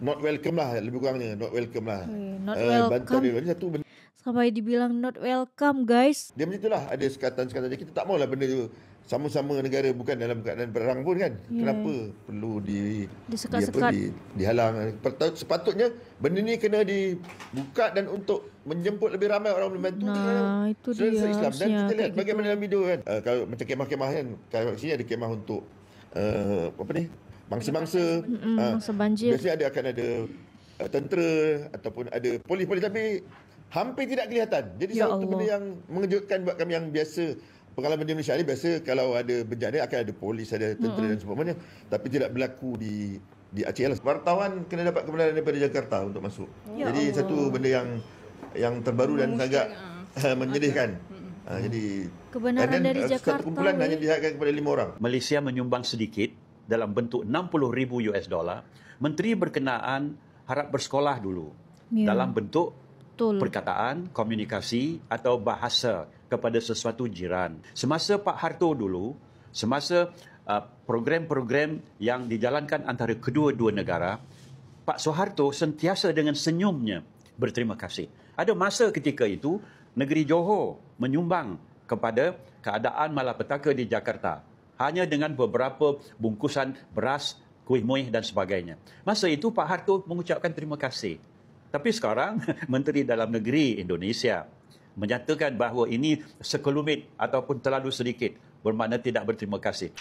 not welcome lah, lebih kurangnya not welcome lah. Not Bantuan welcome. dia satu benda Sampai dibilang not welcome, guys. dia macam itulah, ada sekatan-sekatan. Kita tak maulah benda tu sama-sama negara bukan dalam keadaan perang pun kan. Kenapa perlu disekat-sekat, dihalang? Sepatutnya benda ni kena dibuka dan untuk menjemput lebih ramai orang membantu. Nah, itu dia Islam. Dan harusnya kita lihat kayak bagaimana gitu. dalam video kan, kalau macam kemah-kemah kan, kalau sini ada kemah untuk apa ni, mangsa-mangsa, mangsa banjir. biasanya akan ada tentera ataupun ada polis-polis, tapi hampir tidak kelihatan. Jadi Ya satu Allah. benda yang mengejutkan buat kami yang biasa pengalaman di Malaysia ni. Biasa kalau ada bencana akan ada polis, ada tentera dan sebagainya, tapi tidak berlaku di Aceh lah. Wartawan kena dapat kebenaran daripada Jakarta untuk masuk. Ya Jadi Allah. satu benda yang terbaru dan sangat menyedihkan. Jadi Kebenaran dan, dari Jakarta. satu kumpulan hanya dihadapkan kepada 5 orang. Malaysia menyumbang sedikit dalam bentuk $60,000. Menteri berkenaan harap bersekolah dulu dalam bentuk perkataan, komunikasi atau bahasa kepada sesuatu jiran. Semasa Pak Harto dulu, semasa program-program yang dijalankan antara kedua-dua negara, Pak Soeharto sentiasa dengan senyumnya berterima kasih. Ada masa ketika itu, negeri Johor menyumbang kepada keadaan malapetaka di Jakarta hanya dengan beberapa bungkusan beras, kuih muih dan sebagainya. Masa itu Pak Harto mengucapkan terima kasih. Tapi sekarang Menteri Dalam Negeri Indonesia menyatakan bahawa ini sekelumit ataupun terlalu sedikit, bermakna tidak berterima kasih.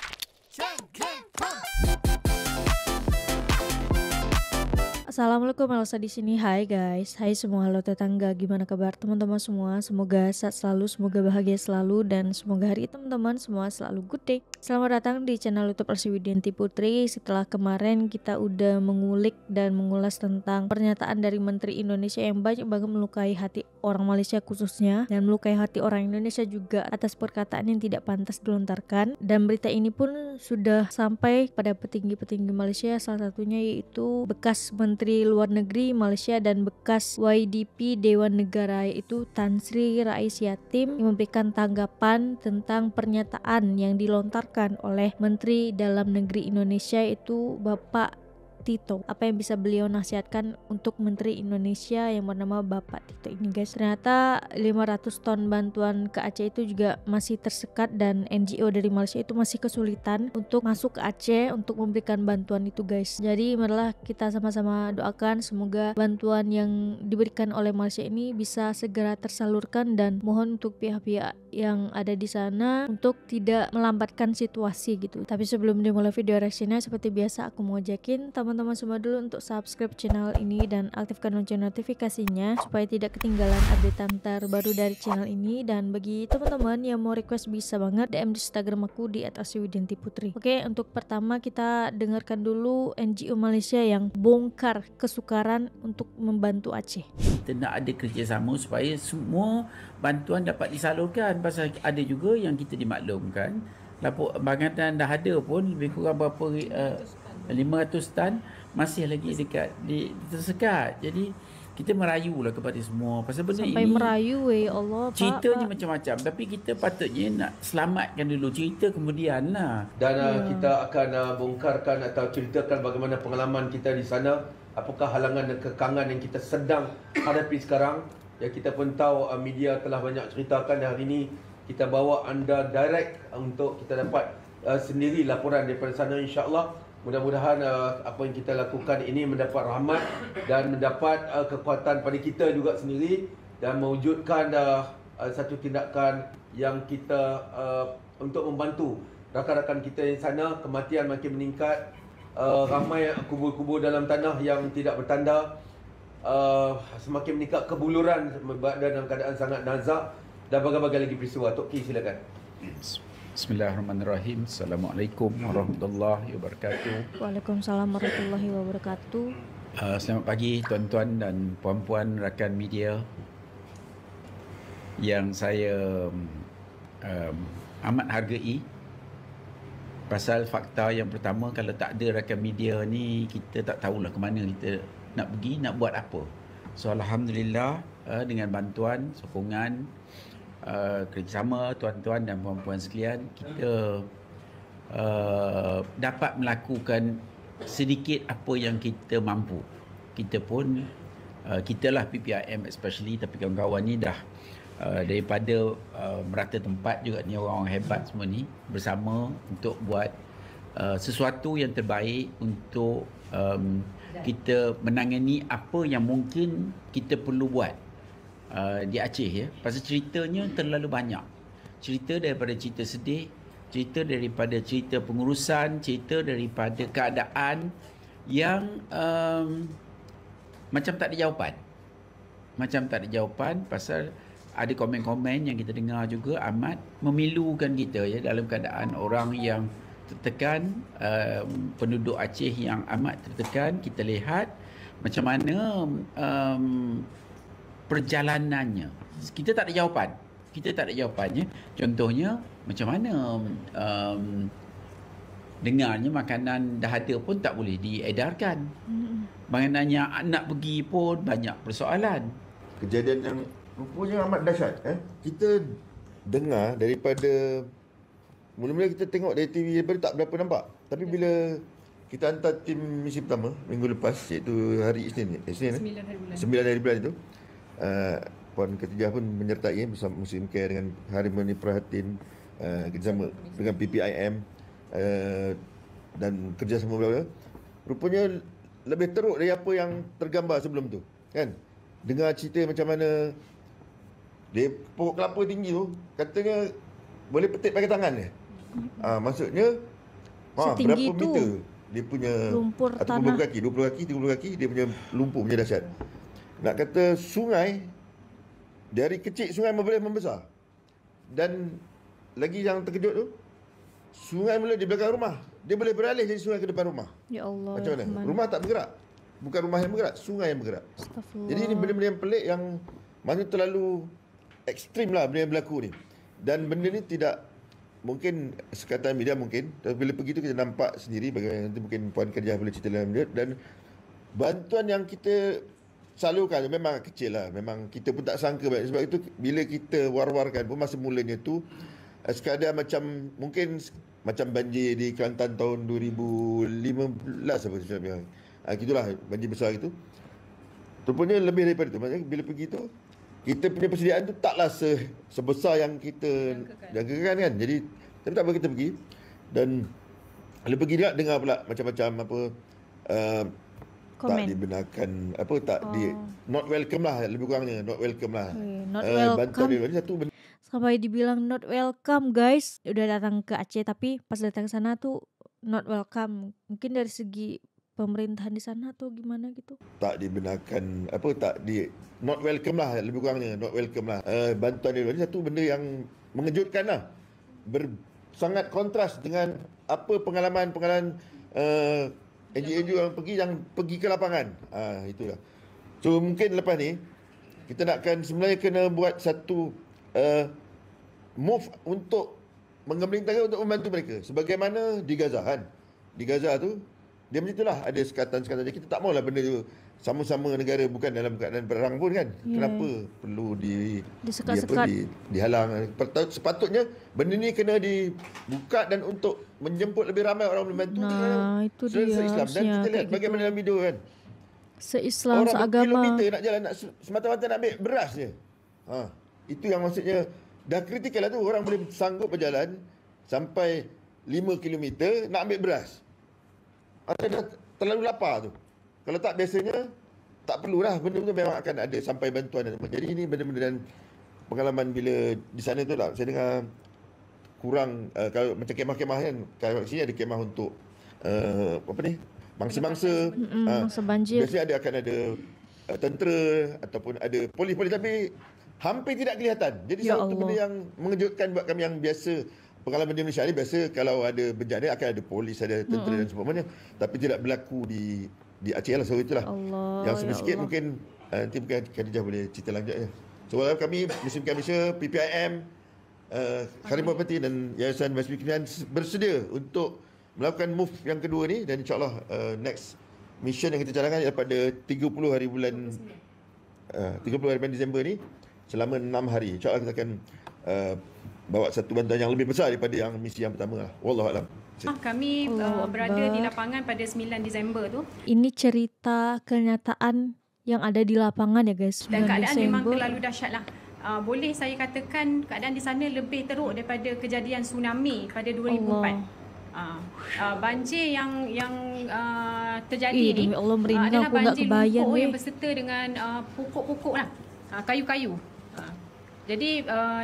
Assalamualaikum, Elsa di sini. Hai guys, hai semua, halo tetangga, gimana kabar teman-teman semua? Semoga sehat selalu, semoga bahagia selalu, dan semoga hari teman-teman semua selalu good day. Selamat datang di channel YouTube Elsa Widianti Putri. Setelah kemarin kita udah mengulik dan mengulas tentang pernyataan dari Menteri Indonesia yang banyak banget melukai hati orang Malaysia khususnya, dan melukai hati orang Indonesia juga atas perkataan yang tidak pantas dilontarkan. Dan berita ini pun sudah sampai pada petinggi-petinggi Malaysia, salah satunya yaitu bekas Menteri Luar Negeri Malaysia dan bekas YDP Dewan Negara, yaitu Tan Sri Rais Yatim, yang memberikan tanggapan tentang pernyataan yang dilontarkan oleh Menteri Dalam Negeri Indonesia, yaitu Bapak Tito. Apa yang bisa beliau nasihatkan untuk Menteri Indonesia yang bernama Bapak Tito ini, guys? Ternyata 500 ton bantuan ke Aceh itu juga masih tersekat, dan NGO dari Malaysia itu masih kesulitan untuk masuk ke Aceh untuk memberikan bantuan itu, guys. Jadi marilah kita sama-sama doakan semoga bantuan yang diberikan oleh Malaysia ini bisa segera tersalurkan, dan mohon untuk pihak-pihak yang ada di sana untuk tidak melambatkan situasi gitu. Tapi sebelum dimulai video reaksinya, seperti biasa aku mau ajakin teman-teman semua dulu untuk subscribe channel ini dan aktifkan lonceng notifikasinya supaya tidak ketinggalan update terbaru dari channel ini. Dan bagi teman-teman yang mau request bisa banget DM di Instagram aku di @elsawidiantiputri. Oke, untuk pertama kita dengarkan dulu NGO Malaysia yang bongkar kesukaran untuk membantu Aceh. Kita nak ada kerjasama supaya semua bantuan dapat disalurkan. Pasal ada juga yang kita dimaklumkan lapor bangatan dah ada pun lebih kurang berapa 500 tan masih lagi dekat tersekat. Jadi kita merayulah kepada semua pasal benda sampai ini merayu Allah, ceritanya Pak. macam-macam, tapi kita patutnya nak selamatkan dulu, cerita kemudian lah. Dan kita akan bongkarkan atau ceritakan bagaimana pengalaman kita di sana, apakah halangan dan kekangan yang kita sedang hadapi sekarang. Ya, kita pun tahu media telah banyak ceritakan, dan hari ini kita bawa anda direct untuk kita dapat sendiri laporan daripada sana, insya-Allah. Mudah-mudahan apa yang kita lakukan ini mendapat rahmat dan mendapat kekuatan pada kita juga sendiri, dan mewujudkan satu tindakan yang kita untuk membantu rakan-rakan kita di sana. Kematian makin meningkat, ramai kubur-kubur dalam tanah yang tidak bertanda, semakin meningkat kebuluran dalam keadaan sangat nazak, dan berbagai lagi peristiwa. Tok Ki, silakan. Bismillahirrahmanirrahim. Assalamualaikum warahmatullahi wabarakatuh. Waalaikumsalam warahmatullahi wabarakatuh. Selamat pagi tuan-tuan dan puan-puan rakan media yang saya amat hargai. Pasal fakta yang pertama, kalau tak ada rakan media ni, kita tak tahulah ke mana kita nak pergi, nak buat apa. So alhamdulillah, dengan bantuan, sokongan, kerjasama tuan-tuan dan puan-puan sekalian, kita dapat melakukan sedikit apa yang kita mampu. kita pun kita lah PPIM especially, tapi kawan-kawan ni dah daripada merata tempat juga ni, orang-orang hebat semua ni bersama untuk buat sesuatu yang terbaik untuk kita menangani apa yang mungkin kita perlu buat di Aceh ya. Pasal ceritanya terlalu banyak. Cerita daripada cerita sedih, cerita daripada cerita pengurusan, cerita daripada keadaan yang macam tak ada jawapan. Macam tak ada jawapan pasal ada komen-komen yang kita dengar juga amat memilukan kita ya, dalam keadaan orang yang tertekan, penduduk Aceh yang amat tertekan. Kita lihat macam mana perjalanannya. Kita tak ada jawapan. Kita tak ada jawapannya. Contohnya macam mana dengarnya makanan dah ada pun tak boleh diedarkan. Mengenanya nak pergi pun banyak persoalan. Kejadian yang rupanya amat dahsyat. Kita dengar daripada mula-mula kita tengok dari TV daripada tak berapa nampak. Tapi bila kita hantar tim misi pertama minggu lepas, iaitu hari Isnin 9 hari bulan itu, Puan Khatijah pun menyertai bersama Muslim Care dengan Harmony Prihatin, kerjasama dengan PPIM dan kerjasama beliau. Rupanya lebih teruk dari apa yang tergambar sebelum tu, kan? Dengar cerita macam mana dia pokok kelapa tinggi tu katanya boleh petik pakai tangan dia. Maksudnya berapa tu meter dia punya lumpur ataupun tanah, berapa kaki, 20 kaki, 30 kaki dia punya lumpur punya dahsyat. Nak kata sungai, dari kecil sungai boleh membesar. Dan lagi yang terkejut tu, sungai mula di belakang rumah, dia boleh beralih jadi sungai ke depan rumah. Ya Allah. Macam mana? Rumah tak bergerak. Bukan rumah yang bergerak, sungai yang bergerak. Astagfirullah. Jadi ini benda-benda yang pelik yang maksudnya terlalu ekstrim lah benda yang berlaku ni. Dan benda ni tidak mungkin sekatan media mungkin, tapi bila pergi tu kita nampak sendiri bagaimana. Nanti mungkin Puan Khatijah boleh cerita dalam dia. Dan bantuan yang kita salurkan memang kecil lah. Memang kita pun tak sangka banyak. Sebab itu bila kita war-warkan pun masa mulanya tu sekadar macam mungkin macam banjir di Kelantan tahun 2015 apa saya bilang. Gitulah banjir besar gitu. Rupanya lebih daripada tu. Maksudnya bila pergi tu kita punya persediaan tu taklah sebesar yang kita jangkakan kan. Jadi tapi tak apa, kita pergi. Dan bila pergi dia dengar pula macam-macam apa tak dibenarkan, apa tak di not welcome lah, lebih kurangnya not welcome lah. Not welcome. Bantuan dia satu benda. Sampai dibilang not welcome guys. Udah datang ke Aceh tapi pas datang sana tuh not welcome. Mungkin dari segi pemerintahan di sana atau gimana gitu. Tak dibenarkan, apa tak di not welcome lah, lebih kurangnya not welcome lah. Bantuan dia satu benda yang mengejutkan lah. Sangat kontras dengan apa pengalaman NGO yang pergi ke lapangan. Itulah. So mungkin lepas ni kita nakkan sebenarnya kena buat satu move untuk mengembling tangan untuk membantu mereka. Sebagaimana di Gaza kan. Di Gaza tu dia macam itulah, ada sekatan-sekatan. Kita tak maulah benda tu sama-sama negara bukan dalam keadaan perang pun kan. Kenapa perlu disekat-sekat, dihalang? Sepatutnya benda ni kena dibuka dan untuk menjemput lebih ramai orang membantu. Nah, itu dia. Se-Islam. Dan kita lihat bagaimana dalam video kan. Se-Islam, orang seagama. Orang berkilometer nak jalan, semata-mata nak ambil beras je. Itu yang maksudnya dah kritikal lah tu. Orang boleh sanggup berjalan sampai 5 kilometer nak ambil beras. Ada dah terlalu lapar tu. Kalau tak biasanya tak perlulah, benda-benda memang akan ada sampai bantuan dan jadi ini benda-benda. Dan pengalaman bila di sana tu lah saya dengar kurang kalau macam kemah-kemah kan, kalau sini ada kemah untuk apa ni, mangsa-mangsa, mangsa banjir. biasanya akan ada tentera ataupun ada polis-polis, tapi hampir tidak kelihatan. Jadi satu benda yang mengejutkan buat kami yang biasa pengalaman di Malaysia ni. Biasa kalau ada bencana akan ada polis, ada tentera dan sebagainya, tapi tidak berlaku di Aceh lah. So itulah yang sedikit mungkin nanti mungkin Khatijah boleh cerita lanjutnya. So kami Muslim Care Malaysia, PPIM, Harimau Pati dan Yayasan Masjid Kimian bersedia untuk melakukan move yang kedua ni. Dan insyaAllah next mission yang kita cadangkan ialah pada 30 hari bulan Disember ni, selama 6 hari. InsyaAllah kita akan bawa satu bantuan yang lebih besar daripada yang misi yang pertama lah. Wallahualam. Kami berada di lapangan pada 9 Disember tu. Ini cerita kenyataan yang ada di lapangan ya guys. Dan keadaan memang Desember. terlalu dahsyat lah. Boleh saya katakan keadaan di sana lebih teruk daripada kejadian tsunami pada 2004. Banjir yang terjadi ni demi Allah merinding, adalah aku nggak banjir kebayang lumpur weh. yang berserta dengan pokok-pokok lah, kayu-kayu. Jadi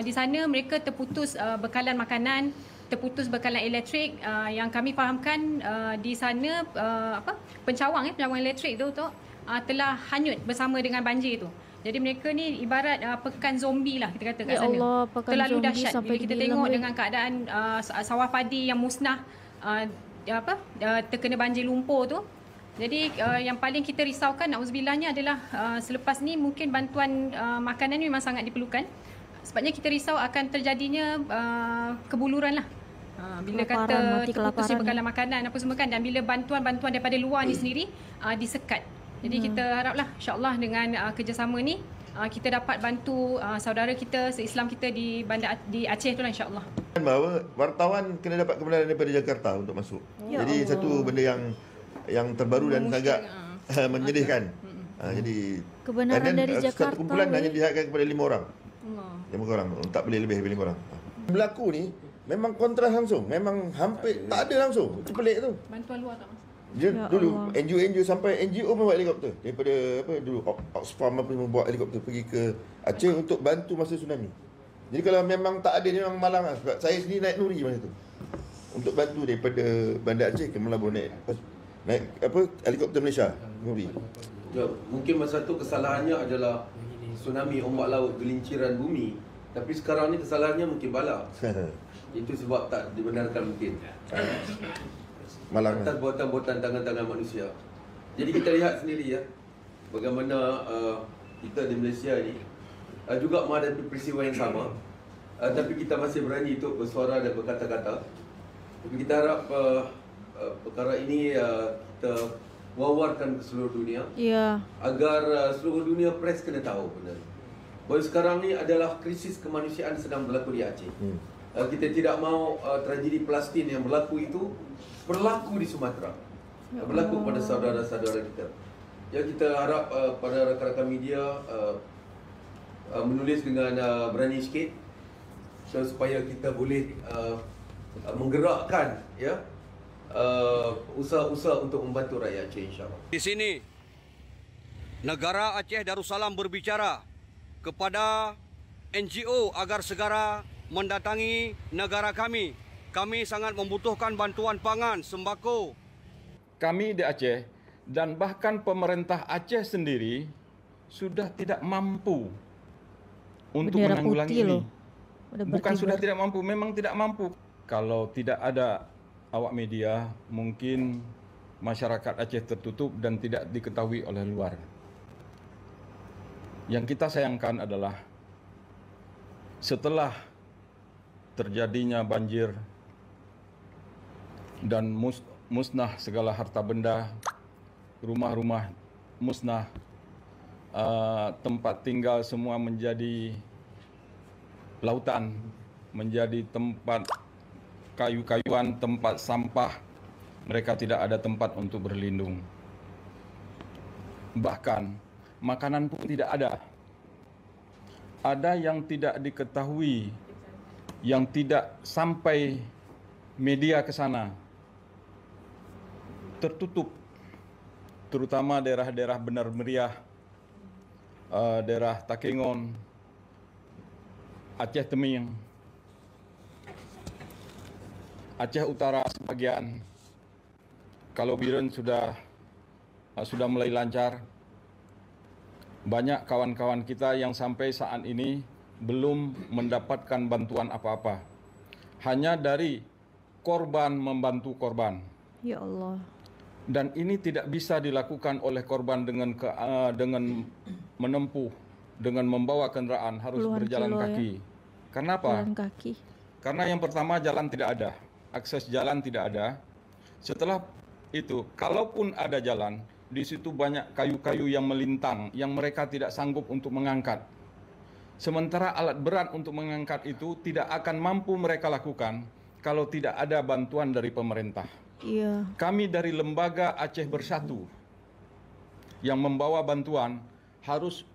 di sana mereka terputus bekalan makanan, terputus bekalan elektrik. Yang kami fahamkan di sana pencawang elektrik tu telah hanyut bersama dengan banjir tu. Jadi mereka ni ibarat pekan zombie lah kita kata kat sana. Allah, pekan terlalu zombie dahsyat sampai bila kita dibilang, tengok weh. dengan keadaan sawah padi yang musnah, terkena banjir lumpur tu. Jadi yang paling kita risaukan nauzubillahnya adalah selepas ni mungkin bantuan makanan ni memang sangat diperlukan. Sebabnya kita risau akan terjadinya kebuluran lah. Bila Kelaparan, mati kata terputusnya kelaparan bekalan makanan apa semua kan, dan bila bantuan-bantuan daripada luar ni sendiri disekat. Jadi kita haraplah insya-Allah dengan kerjasama ni kita dapat bantu saudara kita se-Islam kita di bandar di Aceh tu lah insya-Allah. Bahawa wartawan kena dapat kebenaran daripada Jakarta untuk masuk. Ya Jadi Allah. satu benda yang terbaru dan sangat menyedihkan. Jadi Kebenaran and then, dari Jakarta, satu kumpulan weh. hanya dilihatkan kepada 5 orang. Allah. 5 orang, tak boleh lebih daripada 5 orang. Berlaku ni memang kontras langsung, memang hampir tak ada langsung. Itu pelik tu. Bantuan luar tak masuk. Dia Ya dulu Allah. NGO sampai NGO pun buat helikopter daripada dulu Oxfam apa semua buat helikopter pergi ke Aceh untuk bantu masa tsunami. Jadi kalau memang tak ada, memang malang lah. Sebab saya sendiri naik Nuri masa tu untuk bantu daripada Bandar Aceh ke Melabur naik helikopter Malaysia Nuri. Ya, mungkin masa tu kesalahannya adalah tsunami, ombak laut, gelinciran bumi. Tapi sekarang ni kesalahannya mungkin bala. Itu sebab tak dibenarkan mungkin. Malang Atas buatan-buatan tangan-tangan manusia. Jadi kita lihat sendiri ya, bagaimana kita di Malaysia ni juga menghadapi peristiwa yang sama. Tapi kita masih berani untuk bersuara dan berkata-kata. Tapi kita harap perkara ini kita wawarkan ke seluruh dunia. Iya. Agar seluruh dunia press kena tahu benar. Bahawa sekarang ni adalah krisis kemanusiaan sedang berlaku di Aceh. Kita tidak mahu tragedi Palestin yang berlaku itu berlaku di Sumatera. Berlaku pada saudara-saudara kita. Ya, kita harap pada rakan-rakan media menulis dengan berani sikit supaya kita boleh menggerakkan ya usaha-usaha untuk membantu rakyat Aceh insya-Allah. Di sini negara Aceh Darussalam berbicara kepada NGO agar segera mendatangi negara kami. Kami sangat membutuhkan bantuan pangan, sembako. Kami di Aceh dan bahkan pemerintah Aceh sendiri sudah tidak mampu untuk Bendera menanggulangi putih ini. loh. Udah Bukan berkibar. sudah tidak mampu, memang tidak mampu. Kalau tidak ada awak media, mungkin masyarakat Aceh tertutup dan tidak diketahui oleh luar. Yang kita sayangkan adalah setelah terjadinya banjir dan musnah segala harta benda, rumah-rumah musnah, tempat tinggal semua menjadi lautan, menjadi tempat kayu-kayuan, tempat sampah. Mereka tidak ada tempat untuk berlindung. Bahkan makanan pun tidak ada. Ada yang tidak diketahui, yang tidak sampai media ke sana. Tertutup, terutama daerah-daerah Benar Meriah, daerah Takengon, Aceh Teming, Aceh Utara sebagian. Kalau Biren sudah mulai lancar. Banyak kawan-kawan kita yang sampai saat ini belum mendapatkan bantuan apa-apa. Hanya dari korban membantu korban. Ya Allah. Dan ini tidak bisa dilakukan oleh korban dengan menempuh, dengan membawa kendaraan, harus Puluhan berjalan kilo, kaki. Karena apa? Jalan kaki. Karena yang pertama jalan tidak ada, akses jalan tidak ada. Setelah itu, kalaupun ada jalan, di situ banyak kayu-kayu yang melintang, yang mereka tidak sanggup untuk mengangkat. Sementara alat berat untuk mengangkat itu tidak akan mampu mereka lakukan kalau tidak ada bantuan dari pemerintah. Iya. Kami dari Lembaga Aceh Bersatu yang membawa bantuan harus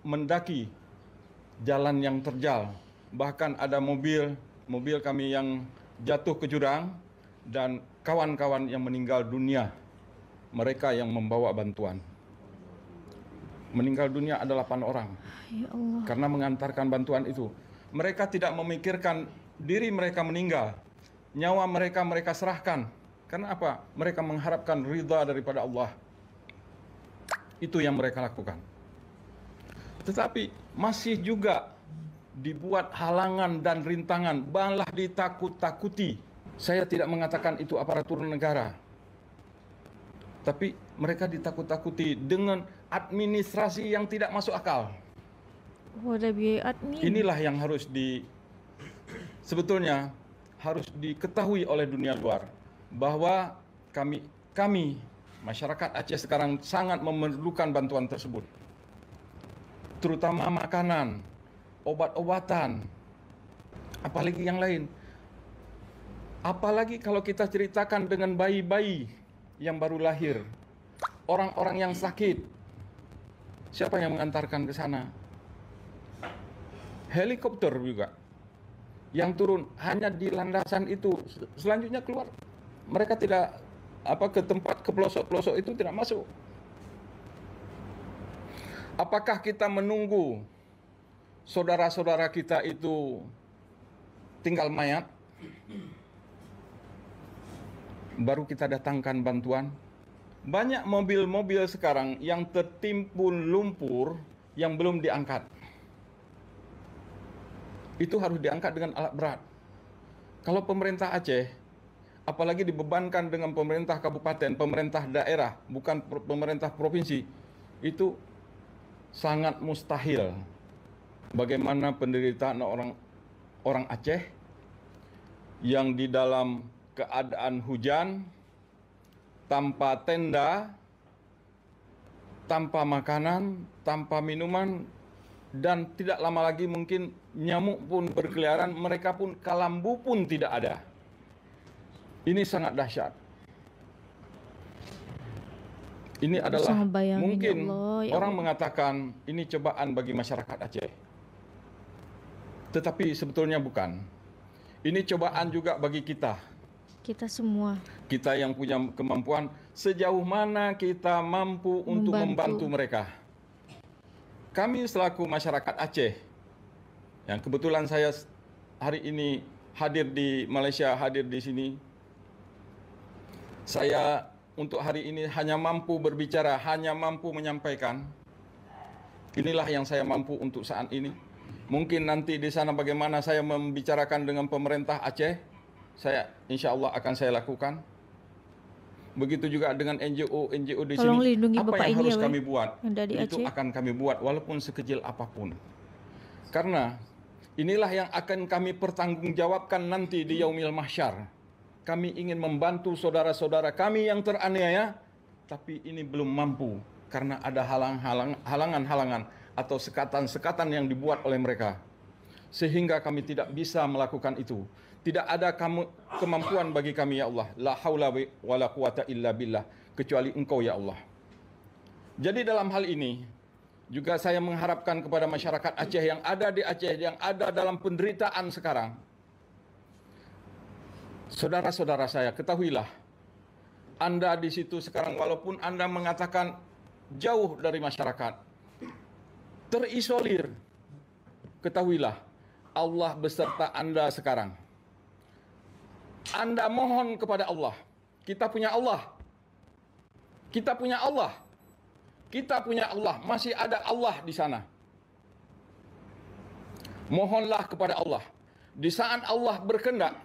mendaki jalan yang terjal. Bahkan ada mobil kami yang jatuh ke jurang dan kawan-kawan yang meninggal dunia. Mereka yang membawa bantuan. Meninggal dunia ada 8 orang. Ya Allah. Karena mengantarkan bantuan itu. Mereka tidak memikirkan diri mereka meninggal. Nyawa mereka serahkan. Karena apa? Mereka mengharapkan ridha daripada Allah. Itu yang mereka lakukan. Tetapi masih juga dibuat halangan dan rintangan, malah ditakut-takuti. Saya tidak mengatakan itu aparatur negara. Tapi mereka ditakut-takuti dengan administrasi yang tidak masuk akal. Ada biaya admin. Inilah yang sebetulnya harus diketahui oleh dunia luar bahwa kami masyarakat Aceh sekarang sangat memerlukan bantuan tersebut. Terutama makanan, obat-obatan, apalagi yang lain. Apalagi kalau kita ceritakan dengan bayi-bayi yang baru lahir, orang-orang yang sakit, siapa yang mengantarkan ke sana? Helikopter juga yang turun hanya di landasan itu, selanjutnya keluar. Mereka tidak ke tempat, ke pelosok-pelosok itu tidak masuk. Apakah kita menunggu saudara-saudara kita itu tinggal mayat baru kita datangkan bantuan? Banyak mobil-mobil sekarang yang tertimbun lumpur yang belum diangkat. Itu harus diangkat dengan alat berat. Kalau pemerintah Aceh, apalagi dibebankan dengan pemerintah kabupaten, pemerintah daerah, bukan pemerintah provinsi, itu sangat mustahil. Bagaimana penderitaan orang Aceh yang di dalam keadaan hujan, tanpa tenda, tanpa makanan, tanpa minuman, dan tidak lama lagi mungkin nyamuk pun berkeliaran, mereka pun kalambu pun tidak ada. Ini sangat dahsyat. Ini adalah mungkin orang mengatakan ini cobaan bagi masyarakat Aceh. Tetapi sebetulnya bukan. Ini cobaan juga bagi kita. Kita semua. Kita yang punya kemampuan, sejauh mana kita mampu untuk membantu mereka. Kami selaku masyarakat Aceh, yang kebetulan saya hari ini hadir di Malaysia, hadir di sini. Saya untuk hari ini hanya mampu berbicara, hanya mampu menyampaikan. Inilah yang saya mampu untuk saat ini. Mungkin nanti di sana bagaimana saya membicarakan dengan pemerintah Aceh, saya insya Allah akan saya lakukan. Begitu juga dengan NGO di sini. Apa yang harus kami buat, itu akan kami buat walaupun sekecil apapun. Karena inilah yang akan kami pertanggungjawabkan nanti di Yaumil Mahsyar. Kami ingin membantu saudara-saudara kami yang teraniaya, tapi ini belum mampu karena ada halangan-halangan atau sekatan-sekatan yang dibuat oleh mereka. Sehingga kami tidak bisa melakukan itu. Tidak ada kemampuan bagi kami, ya Allah. La haula wa la quwata illa billah. Kecuali Engkau, ya Allah. Jadi dalam hal ini, juga saya mengharapkan kepada masyarakat Aceh yang ada di Aceh, yang ada dalam penderitaan sekarang. Saudara-saudara saya, ketahuilah. Anda di situ sekarang, walaupun Anda mengatakan jauh dari masyarakat, terisolir, ketahuilah, Allah beserta Anda sekarang. Anda mohon kepada Allah. Kita punya Allah. Kita punya Allah. Kita punya Allah. Masih ada Allah di sana. Mohonlah kepada Allah. Di saat Allah berkehendak,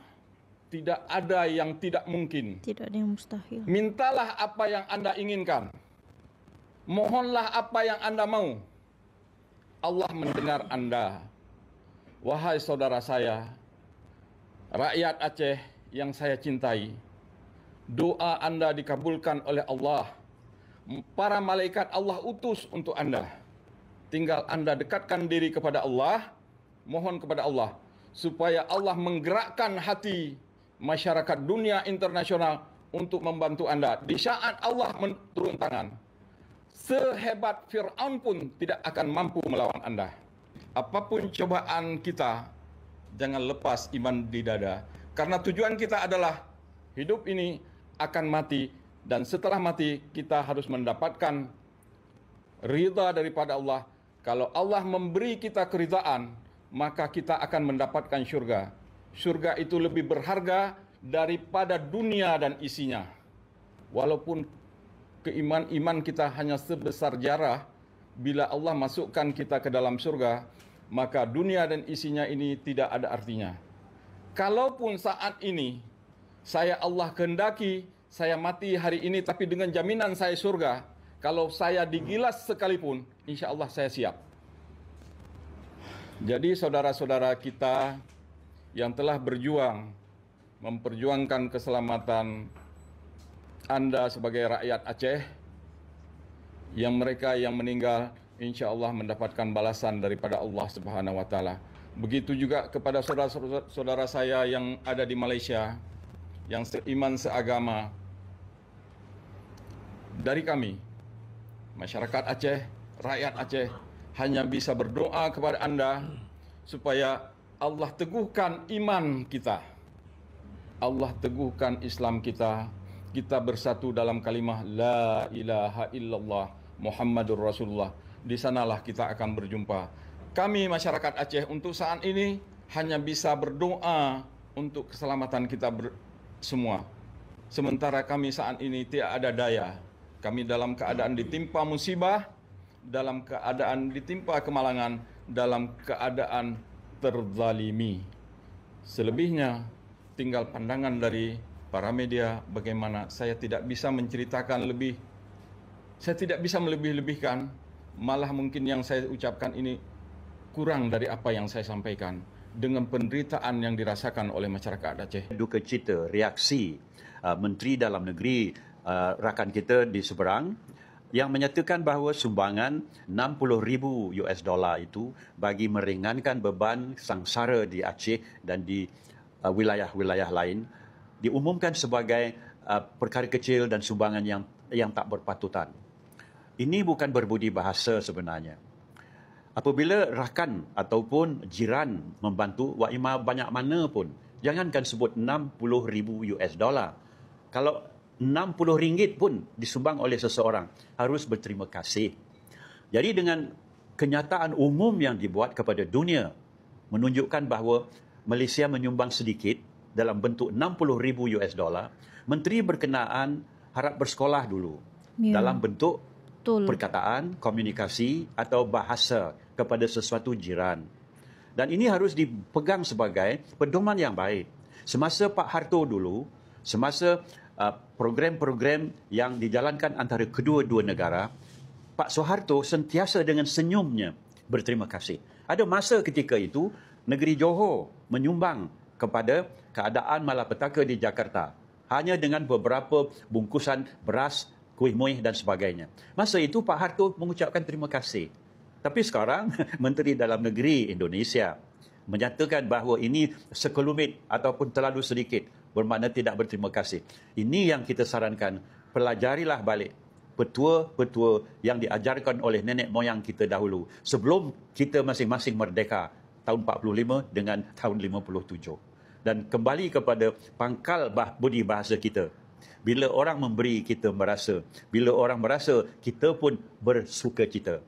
tidak ada yang tidak mungkin. Tidak ada yang mustahil. Mintalah apa yang Anda inginkan. Mohonlah apa yang Anda mau. Allah mendengar Anda. Wahai saudara saya, rakyat Aceh yang saya cintai, doa Anda dikabulkan oleh Allah. Para malaikat Allah utus untuk Anda. Tinggal Anda dekatkan diri kepada Allah, mohon kepada Allah supaya Allah menggerakkan hati masyarakat dunia internasional untuk membantu Anda. Di saat Allah turun tangan, sehebat Fir'aun pun tidak akan mampu melawan Anda. Apapun cobaan kita, jangan lepas iman di dada. Karena tujuan kita adalah hidup ini akan mati, dan setelah mati kita harus mendapatkan ridha daripada Allah. Kalau Allah memberi kita keridhaan, maka kita akan mendapatkan syurga. Syurga itu lebih berharga daripada dunia dan isinya. Walaupun iman kita hanya sebesar jarah, bila Allah masukkan kita ke dalam surga, maka dunia dan isinya ini tidak ada artinya. Kalaupun saat ini Allah kehendaki saya mati hari ini, tapi dengan jaminan saya surga, kalau saya digilas sekalipun, insya Allah saya siap. Jadi saudara-saudara kita yang telah berjuang, memperjuangkan keselamatan Anda sebagai rakyat Aceh, yang mereka yang meninggal insya Allah mendapatkan balasan daripada Allah Subhanahu wa taala. Begitu juga kepada saudara-saudara saya yang ada di Malaysia, yang seiman seagama. Dari kami, masyarakat Aceh, rakyat Aceh, hanya bisa berdoa kepada Anda supaya Allah teguhkan iman kita, Allah teguhkan Islam kita, kita bersatu dalam kalimah La ilaha illallah Muhammadur Rasulullah. Di sanalah kita akan berjumpa. Kami masyarakat Aceh untuk saat ini hanya bisa berdoa untuk keselamatan kita semua. Sementara kami saat ini tidak ada daya. Kami dalam keadaan ditimpa musibah, dalam keadaan ditimpa kemalangan, dalam keadaan terzalimi. Selebihnya tinggal pandangan dari para media bagaimana. Saya tidak bisa menceritakan lebih. Saya tidak bisa melebih-lebihkan. Malah mungkin yang saya ucapkan ini kurang dari apa yang saya sampaikan dengan penderitaan yang dirasakan oleh masyarakat Aceh. Duka cita reaksi Menteri Dalam Negeri rakan kita di seberang yang menyatakan bahawa sumbangan $60,000 itu bagi meringankan beban sangsara di Aceh dan di wilayah-wilayah lain diumumkan sebagai perkara kecil dan sumbangan yang tak berpatutan. Ini bukan berbudi bahasa sebenarnya. Apabila rakan ataupun jiran membantu, waima banyak mana pun, jangankan sebut $60,000. Kalau RM60 pun disumbang oleh seseorang, harus berterima kasih. Jadi dengan kenyataan umum yang dibuat kepada dunia menunjukkan bahawa Malaysia menyumbang sedikit dalam bentuk $60,000, menteri berkenaan harap bersekolah dulu dalam bentuk perkataan, komunikasi atau bahasa kepada sesuatu jiran. Dan ini harus dipegang sebagai pedoman yang baik. Semasa Pak Harto dulu, semasa program-program yang dijalankan antara kedua-dua negara, Pak Soeharto sentiasa dengan senyumnya berterima kasih. Ada masa ketika itu, negeri Johor menyumbang kepada keadaan malapetaka di Jakarta hanya dengan beberapa bungkusan beras, kuih muih dan sebagainya. Masa itu Pak Harto mengucapkan terima kasih. Tapi sekarang Menteri Dalam Negeri Indonesia menyatakan bahawa ini sekelumit ataupun terlalu sedikit, bermakna tidak berterima kasih. Ini yang kita sarankan, pelajarilah balik petua-petua yang diajarkan oleh nenek moyang kita dahulu sebelum kita masing-masing merdeka tahun 45 dengan tahun 57. Dan kembali kepada pangkal budi bahasa kita. Bila orang memberi, kita merasa. Bila orang merasa, kita pun bersukacita.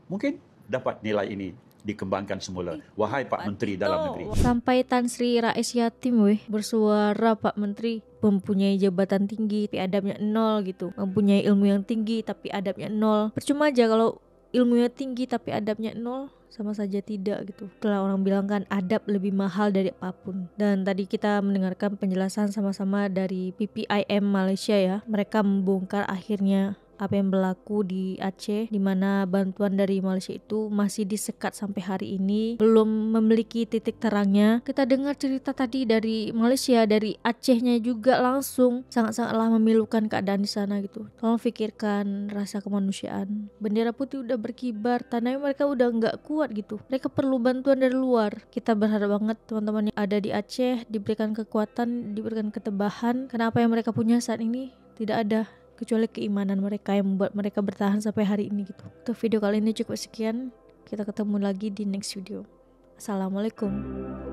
Mungkin dapat nilai ini dikembangkan semula. Wahai Pak Menteri Dalam Negeri. Sampai Tan Sri Rais Yatim bersuara, Pak Menteri mempunyai jabatan tinggi tapi adabnya nol gitu. Mempunyai ilmu yang tinggi tapi adabnya nol. Percuma aja kalau ilmunya tinggi tapi adabnya nol, sama saja tidak gitu. Kalau orang bilang kan adab lebih mahal dari apapun. Dan tadi kita mendengarkan penjelasan sama-sama dari PPIM Malaysia ya. Mereka membongkar akhirnya apa yang berlaku di Aceh, di mana bantuan dari Malaysia itu masih disekat sampai hari ini, belum memiliki titik terangnya. Kita dengar cerita tadi dari Malaysia, dari Acehnya juga langsung sangat-sangatlah memilukan keadaan di sana gitu. Tolong pikirkan rasa kemanusiaan. Bendera putih udah berkibar, tandanya mereka udah nggak kuat gitu. Mereka perlu bantuan dari luar. Kita berharap banget teman-teman yang ada di Aceh diberikan kekuatan, diberikan ketebahan, karena apa yang mereka punya saat ini tidak ada kecuali keimanan mereka yang membuat mereka bertahan sampai hari ini gitu. Untuk video kali ini cukup sekian. Kita ketemu lagi di next video. Assalamualaikum.